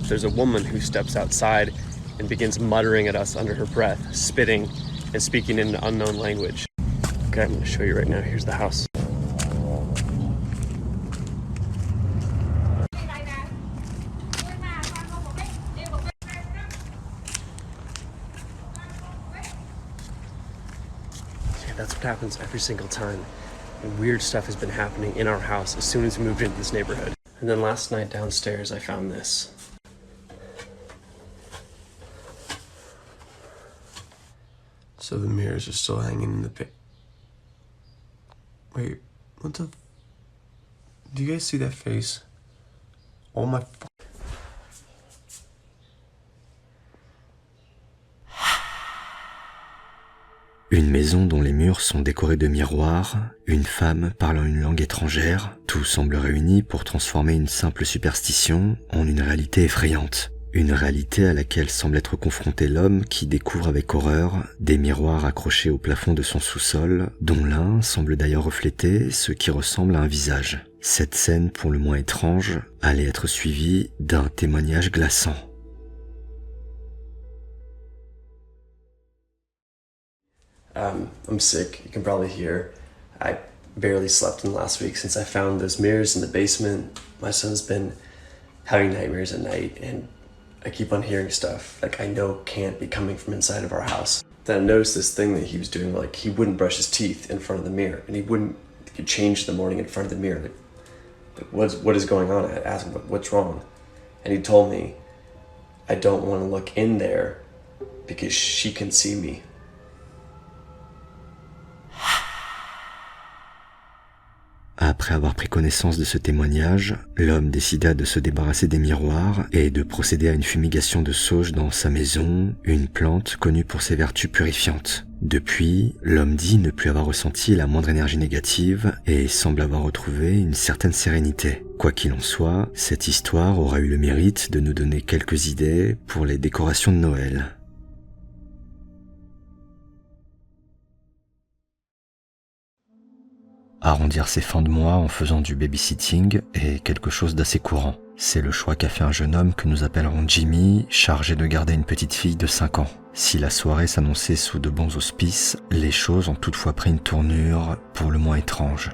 there's a woman who steps outside and begins muttering at us under her breath, spitting and speaking in an unknown language. Okay, I'm gonna show you right now. Here's the house. That's what happens every single time. And weird stuff has been happening in our house as soon as we moved into this neighborhood. And then last night downstairs, I found this. So the mirrors are still hanging in the Wait, what the? Do you guys see that face? Oh my. Une maison dont les murs sont décorés de miroirs, une femme parlant une langue étrangère, tout semble réuni pour transformer une simple superstition en une réalité effrayante. Une réalité à laquelle semble être confronté l'homme qui découvre avec horreur des miroirs accrochés au plafond de son sous-sol, dont l'un semble d'ailleurs refléter ce qui ressemble à un visage. Cette scène, pour le moins étrange, allait être suivie d'un témoignage glaçant. I'm sick, you can probably hear. I barely slept in the last week since I found those mirrors in the basement. My son's been having nightmares at night, and I keep on hearing stuff like I know can't be coming from inside of our house. Then I noticed this thing that he was doing, like he wouldn't brush his teeth in front of the mirror, and he'd change in the morning in front of the mirror. Like what is going on? I asked him, what's wrong? And he told me, I don't want to look in there because she can see me. Après avoir pris connaissance de ce témoignage, l'homme décida de se débarrasser des miroirs et de procéder à une fumigation de sauge dans sa maison, une plante connue pour ses vertus purifiantes. Depuis, l'homme dit ne plus avoir ressenti la moindre énergie négative et semble avoir retrouvé une certaine sérénité. Quoi qu'il en soit, cette histoire aura eu le mérite de nous donner quelques idées pour les décorations de Noël. Arrondir ses fins de mois en faisant du babysitting est quelque chose d'assez courant. C'est le choix qu'a fait un jeune homme que nous appellerons Jimmy, chargé de garder une petite fille de 5 ans. Si la soirée s'annonçait sous de bons auspices, les choses ont toutefois pris une tournure pour le moins étrange.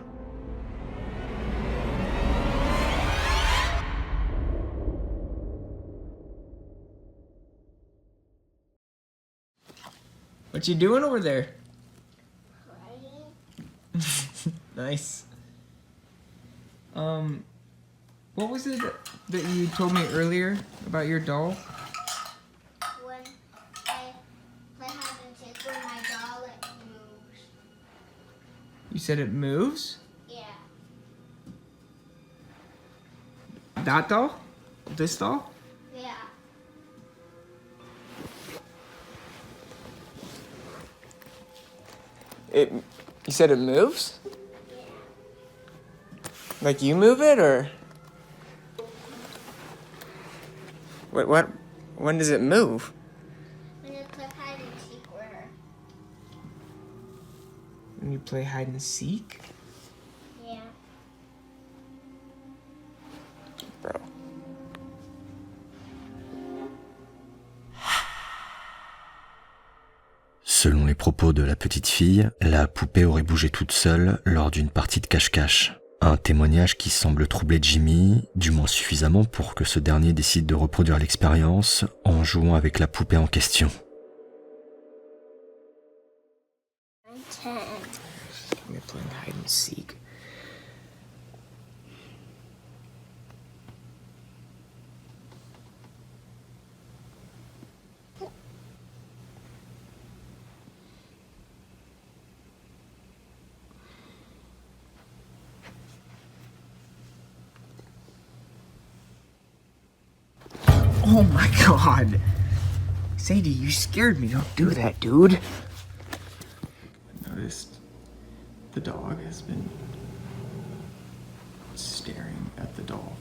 What you doing over there? Nice. What was it that you told me earlier about your doll? When I play hide and seek with my doll, it moves. You said it moves? Yeah. That doll? This doll? Yeah. You said it moves? Like you move it, or what? When does it move? When you play hide and seek with her. When you play hide and seek? Yeah. Bro. Selon les propos de la petite fille, la poupée aurait bougé toute seule lors d'une partie de cache-cache. Un témoignage qui semble troubler Jimmy, du moins suffisamment pour que ce dernier décide de reproduire l'expérience en jouant avec la poupée en question. We're playing hide and seek. Oh my god. Sadie, you scared me. Don't do that, dude. I noticed the dog has been staring at the doll.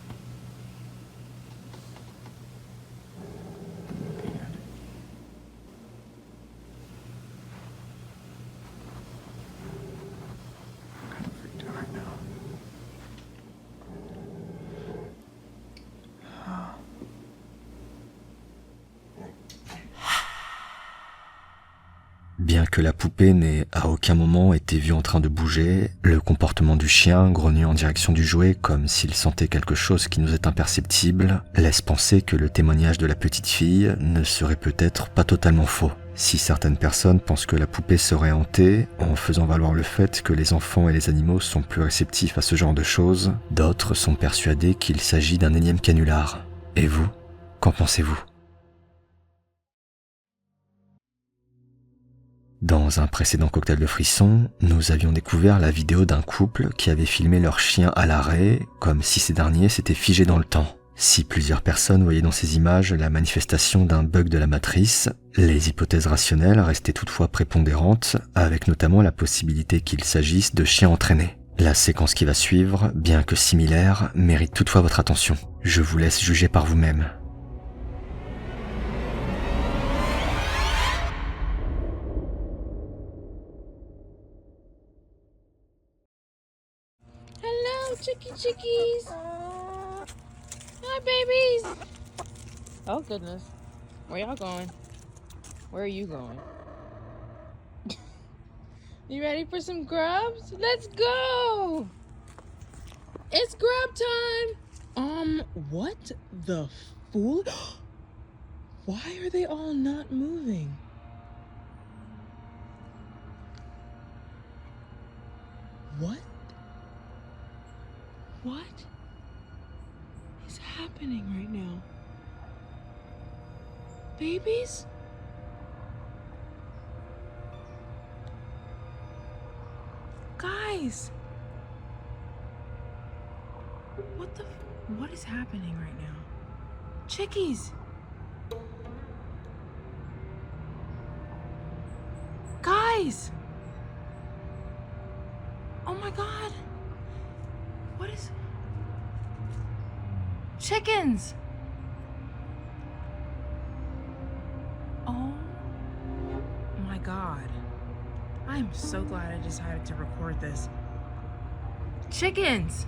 Looking at it. I'm kind of freaked out right now. Bien que la poupée n'ait à aucun moment été vue en train de bouger, le comportement du chien, grognant en direction du jouet comme s'il sentait quelque chose qui nous est imperceptible, laisse penser que le témoignage de la petite fille ne serait peut-être pas totalement faux. Si certaines personnes pensent que la poupée serait hantée, en faisant valoir le fait que les enfants et les animaux sont plus réceptifs à ce genre de choses, d'autres sont persuadés qu'il s'agit d'un énième canular. Et vous, qu'en pensez-vous ? Dans un précédent cocktail de frissons, nous avions découvert la vidéo d'un couple qui avait filmé leur chien à l'arrêt, comme si ces derniers s'étaient figés dans le temps. Si plusieurs personnes voyaient dans ces images la manifestation d'un bug de la matrice, les hypothèses rationnelles restaient toutefois prépondérantes, avec notamment la possibilité qu'il s'agisse de chiens entraînés. La séquence qui va suivre, bien que similaire, mérite toutefois votre attention. Je vous laisse juger par vous-même. Hello, chickies. Hi, babies. Oh, goodness. Where y'all going? Where are you going? You ready for some grubs? Let's go. It's grub time. What the fool? Why are they all not moving? What? What is happening right now? Babies? Guys! What is happening right now? Chickies! Guys! Oh my god! What is... Chickens! Oh my god. I am so glad I decided to record this. Chickens!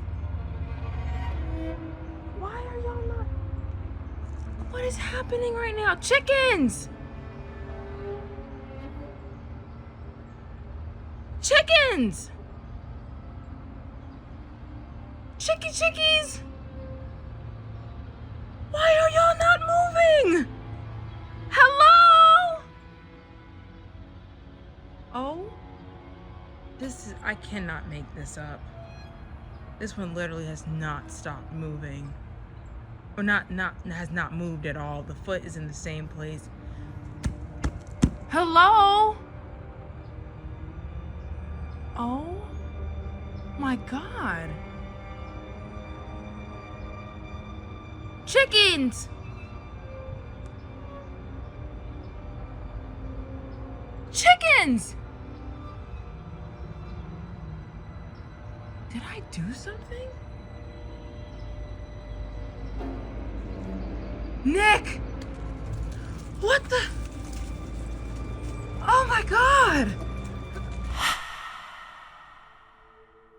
Why are y'all not... What is happening right now? Chickens! Chickens! Chickies! Why are y'all not moving? Hello? Oh, I cannot make this up. This one literally has not stopped moving. Or has not moved at all. The foot is in the same place. Hello? Oh my god. Chickens! Chickens! Did I do something? Nick! What the? Oh my god!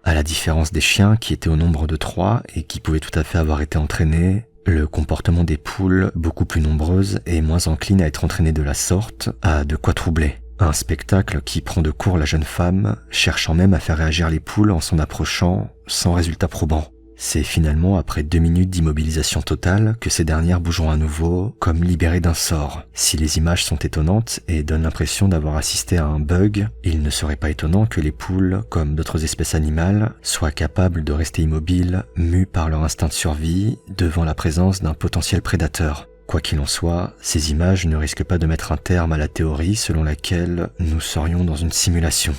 À la différence des chiens qui étaient au nombre de 3 et qui pouvaient tout à fait avoir été entraînés, le comportement des poules, beaucoup plus nombreuses et moins enclines à être entraînées de la sorte, a de quoi troubler. Un spectacle qui prend de court la jeune femme, cherchant même à faire réagir les poules en s'en approchant, sans résultat probant. C'est finalement après 2 minutes d'immobilisation totale que ces dernières bougeront à nouveau, comme libérées d'un sort. Si les images sont étonnantes et donnent l'impression d'avoir assisté à un bug, il ne serait pas étonnant que les poules, comme d'autres espèces animales, soient capables de rester immobiles, mues par leur instinct de survie, devant la présence d'un potentiel prédateur. Quoi qu'il en soit, ces images ne risquent pas de mettre un terme à la théorie selon laquelle nous serions dans une simulation.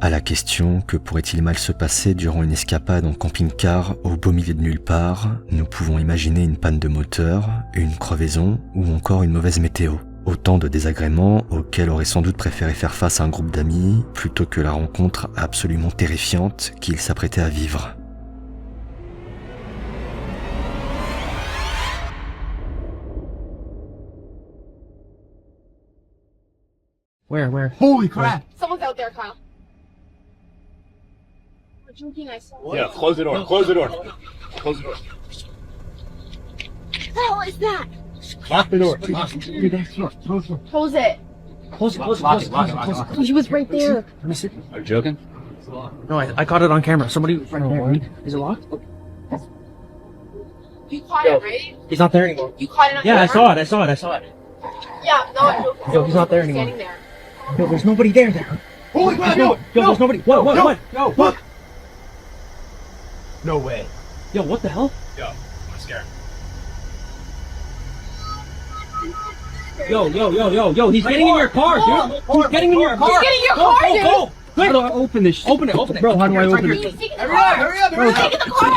À la question « Que pourrait-il mal se passer durant une escapade en camping-car au beau milieu de nulle part ?», nous pouvons imaginer une panne de moteur, une crevaison ou encore une mauvaise météo. Autant de désagréments auxquels aurait sans doute préféré faire face un groupe d'amis plutôt que la rencontre absolument terrifiante qu'il s'apprêtait à vivre. Where? Holy crap! Someone's out there, Kyle. We're drinking, I saw. Yeah, close the door. Close the door. Close the door. What the hell is that? Lock the door. Lock the door. Close the door. Close it. Close it. He was right there. Let me see. Are you joking? No, I caught it on camera. Somebody right there. Is it locked? You caught it, right? He's not there anymore. You caught it on Yeah, I camera? saw it. Yeah, no, Yo, he's not there anymore. standing there. Yo, there's nobody there. Holy crap, yo! There's nobody. What? Yo, look! No way. Yo, what the hell? Yo, I'm scared. Yo, he's getting in your car, dude. He's getting in your car. He's getting in your car, dude. Go. Quick. How do I open this? Open it. Bro, how do I open it? Hurry up! Bro, Take the car!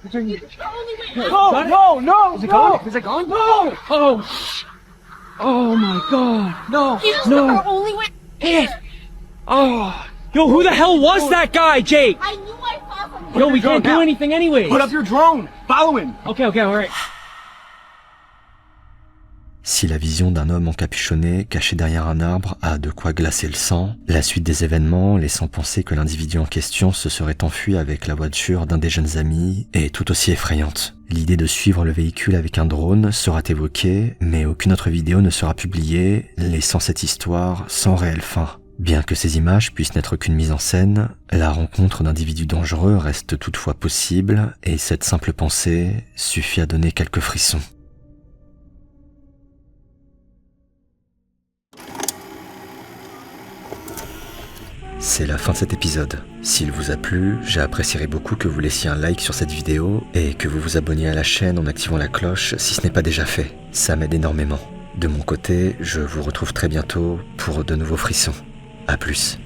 It's right here. No! Is it gone? Is it gone? No! Oh my god. No. He was our only way. Oh. Yo, who the hell was that guy, Jake? I knew I saw something. Yo, we can't do anything anyway. Put up your drone! Follow him! Okay, alright. Si la vision d'un homme encapuchonné, caché derrière un arbre, a de quoi glacer le sang, la suite des événements, laissant penser que l'individu en question se serait enfui avec la voiture d'un des jeunes amis, est tout aussi effrayante. L'idée de suivre le véhicule avec un drone sera évoquée, mais aucune autre vidéo ne sera publiée, laissant cette histoire sans réelle fin. Bien que ces images puissent n'être qu'une mise en scène, la rencontre d'individus dangereux reste toutefois possible, et cette simple pensée suffit à donner quelques frissons. C'est la fin de cet épisode. S'il vous a plu, j'apprécierais beaucoup que vous laissiez un like sur cette vidéo et que vous vous abonniez à la chaîne en activant la cloche si ce n'est pas déjà fait. Ça m'aide énormément. De mon côté, je vous retrouve très bientôt pour de nouveaux frissons. À plus.